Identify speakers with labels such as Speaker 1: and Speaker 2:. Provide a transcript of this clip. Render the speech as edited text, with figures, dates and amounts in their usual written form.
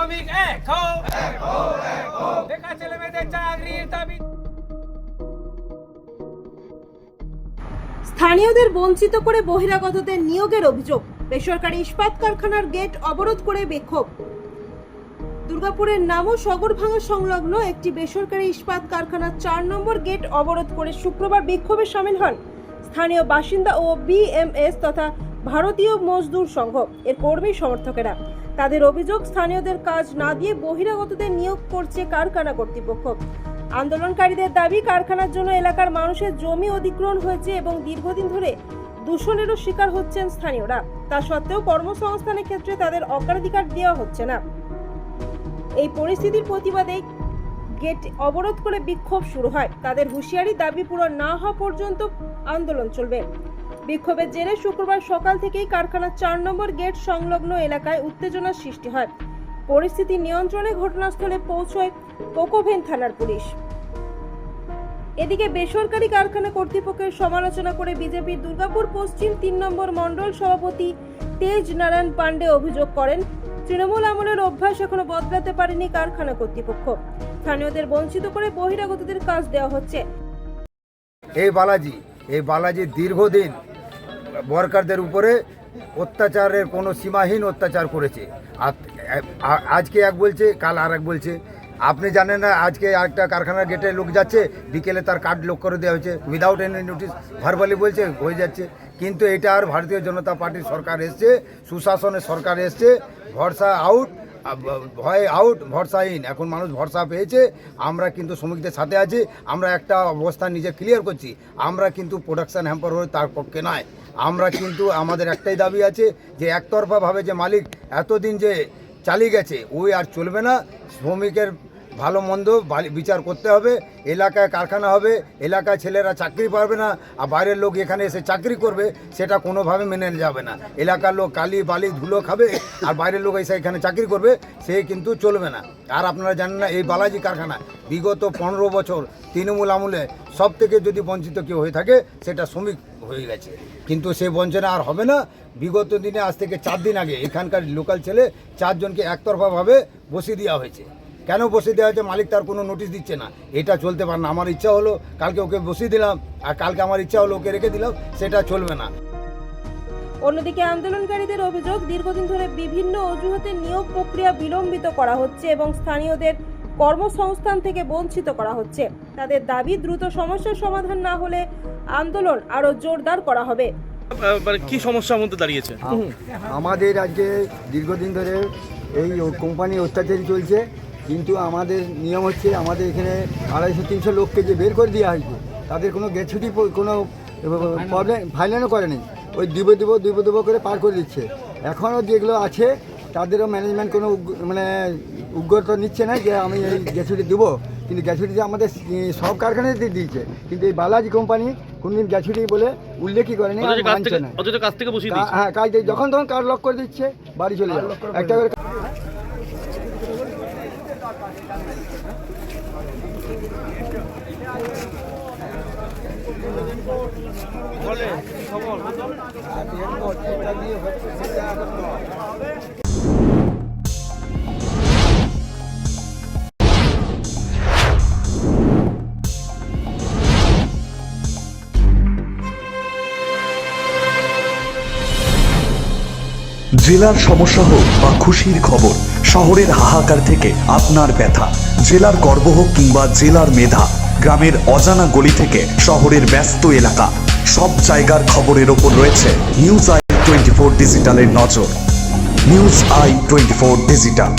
Speaker 1: শ্রমিক এক হও, বেকার ছেলে মেয়েদের চাকরির দাবি।
Speaker 2: স্থানীয়দের বঞ্চিত করে বহিরাগতদের নিয়োগের অভিযোগ। বেসরকারি ইস্পাত কারখানার গেট অবরোধ করে বিক্ষোভ। দুর্গাপুরের নামও সগরভাঙা সংলগ্ন একটি বেসরকারি ইস্পাত কারখানার 4 নম্বর গেট অবরোধ করে শুক্রবার বিক্ষোভে সামিল হন স্থানীয় বাসিন্দা ও বিএমএস তথা ভারতীয় মজদুর সংঘ এর কর্মী সমর্থকেরা। তাদের অভিযোগ, স্থানীয়দের কাজ না দিয়ে বহিরাগতদের নিয়োগ করছে কারখানা কর্তৃপক্ষ। আন্দোলনকারীদের দাবি, কারখানার জন্য এলাকার মানুষের জমি অধিগ্রহণ হয়েছে এবং দীর্ঘদিন ধরে দূষণেরও শিকার হচ্ছেন স্থানীয়রা। তা সত্ত্বেও কর্মসংস্থানের ক্ষেত্রে তাদের অগ্রাধিকার দেওয়া হচ্ছে না। এই পরিস্থিতির প্রতিবাদে গেট অবরোধ করে বিক্ষোভ শুরু হয়। তাদের হুঁশিয়ারি, দাবি পূরণ না হওয়া পর্যন্ত আন্দোলন চলবে। বিক্ষোভের জেরে শুক্রবার সকাল থেকেই কারখানার 4 নম্বর গেট সংলগ্ন এলাকায় উত্তেজনার সৃষ্টি হয়। পরিস্থিতি নিয়ন্ত্রণে ঘটনাস্থলে পৌঁছয় কোকোভেন থানার পুলিশ। এদিকে বেসরকারি কারখানা কর্তৃপক্ষের সমালোচনা করে বিজেপির দুর্গাপুর পশ্চিম 3 নম্বর মণ্ডল সভাপতি তেজ নারায়ণ পান্ডে অভিযোগ করেন, তৃণমূল আমলের অভ্যাস এখনো বদলাতে পারেনি কারখানা কর্তৃপক্ষ। স্থানীয়দের বঞ্চিত করে বহিরাগতদের কাজ দেওয়া হচ্ছে।
Speaker 3: এই বালাজি দীর্ঘদিন ওয়ার্কারদের উপরে অত্যাচারের কোনো সীমাহীন অত্যাচার করেছে। আজকে এক বলছে, কাল আর এক বলছে। আপনি জানেন না, আজকে একটা কারখানার গেটে লোক যাচ্ছে, বিকেলে তার কার্ড লক করে দেওয়া হয়েছে উইদাউট এনি নোটিস। ভার্বালি বলছে হয়ে যাচ্ছে, কিন্তু এটা আর ভারতীয় জনতা পার্টির সরকার এসছে, সুশাসনের সরকার এসছে। ভরসা আউট, ভয় আউট, ভরসা ইন। এখন মানুষ ভরসা পেয়েছে। আমরা কিন্তু শ্রমিকদের সাথে আছি। আমরা একটা অবস্থা নিজে ক্লিয়ার করছি, আমরা কিন্তু প্রোডাকশান হ্যাম্পার হয়ে তার পক্ষে নয়। আমরা কিন্তু আমাদের একটাই দাবি আছে যে একতরফাভাবে যে মালিক এতদিন যে চালিয়ে গেছে, ওই আর চলবে না। শ্রমিকের ভালো মন্দ বিচার করতে হবে। এলাকায় কারখানা হবে, এলাকায় ছেলেরা চাকরি পাবে না, আর বাইরের লোক এখানে এসে চাকরি করবে, সেটা কোনোভাবে মেনে যাবে না। এলাকার লোক কালি বালি ধুলো খাবে, আর বাইরের লোক এসে এখানে চাকরি করবে, সে কিন্তু চলবে না। আর আপনারা জানেন না, এই বালাজি কারখানা বিগত 15 বছর তৃণমূল আমলে সব থেকে যদি বঞ্চিত কেউ হয়ে থাকে, সেটা শ্রমিক হয়ে গেছে। কিন্তু সে বঞ্চনা আর হবে না। বিগত দিনে আজ থেকে 4 দিন আগে এখানকার লোকাল ছেলে 4 জনকে একতরফাভাবে বসিয়ে দেওয়া হয়েছে। কেন বসিয়ে দেওয়া হয়েছে? মালিক তার কোনো নোটিশ দিচ্ছে না। এটা চলতে পারে না। আমার ইচ্ছা হলো কালকে ওকে বসিয়ে দিলাম, আর কালকে আমার ইচ্ছা হলো ওকে রেখে দিলাম, সেটা চলবে না।
Speaker 2: অন্যদিকে আন্দোলনকারীদের অভিযোগ, দীর্ঘদিন ধরে বিভিন্ন অজুহাতে নিয়োগ প্রক্রিয়া বিলম্বিত করা হচ্ছে এবং স্থানীয়দের কর্মসংস্থান থেকে বঞ্চিত করা হচ্ছে। তাদের দাবি, দ্রুত সমস্যার সমাধান না হলে আন্দোলন আরো জোরদার করা হবে।
Speaker 4: কি সমস্যার মধ্যে দাঁড়িয়েছে?
Speaker 5: আমাদের আজকে দীর্ঘদিন ধরে এই কোম্পানি অত্যাচারী চলছে, কিন্তু আমাদের নিয়ম হচ্ছে আমাদের এখানে 250-300 লোককে যে বের করে দেওয়া হয়েছে, তাদের কোনো গ্যাছুটি কোনো প্রবলেম ফাইনালও করেনি। ওই দিব করে পার করে দিচ্ছে। এখনও যেগুলো আছে তাদেরও ম্যানেজমেন্ট কোনো উগ্রতা নিচ্ছে না যে আমি এই গ্যাছুটি দেবো, কিন্তু গ্যাছুটিতে আমাদের সব কারখানাতে দিয়েছে, কিন্তু এই বালাজি কোম্পানি কোনদিন গ্যাছুটি বলে উল্লেখই করেনি, মানছে না। হ্যাঁ, কাজ যখন তখন কার্ড লক করে দিচ্ছে, বাড়ি চলে যাবে একটা করে।
Speaker 6: জেলার সমস্যা হোক বা খুশির খবর, শহরের হাহাকার থেকে আপনার ব্যথা, জেলার গর্ব হোক কিংবা জেলার মেধা, গ্রামের অজানা গলি থেকে শহরের ব্যস্ত এলাকা, সব জায়গার খবরের ওপর রয়েছে নিউজ আই 24 ডিজিটালের নজর। News I 24 digital.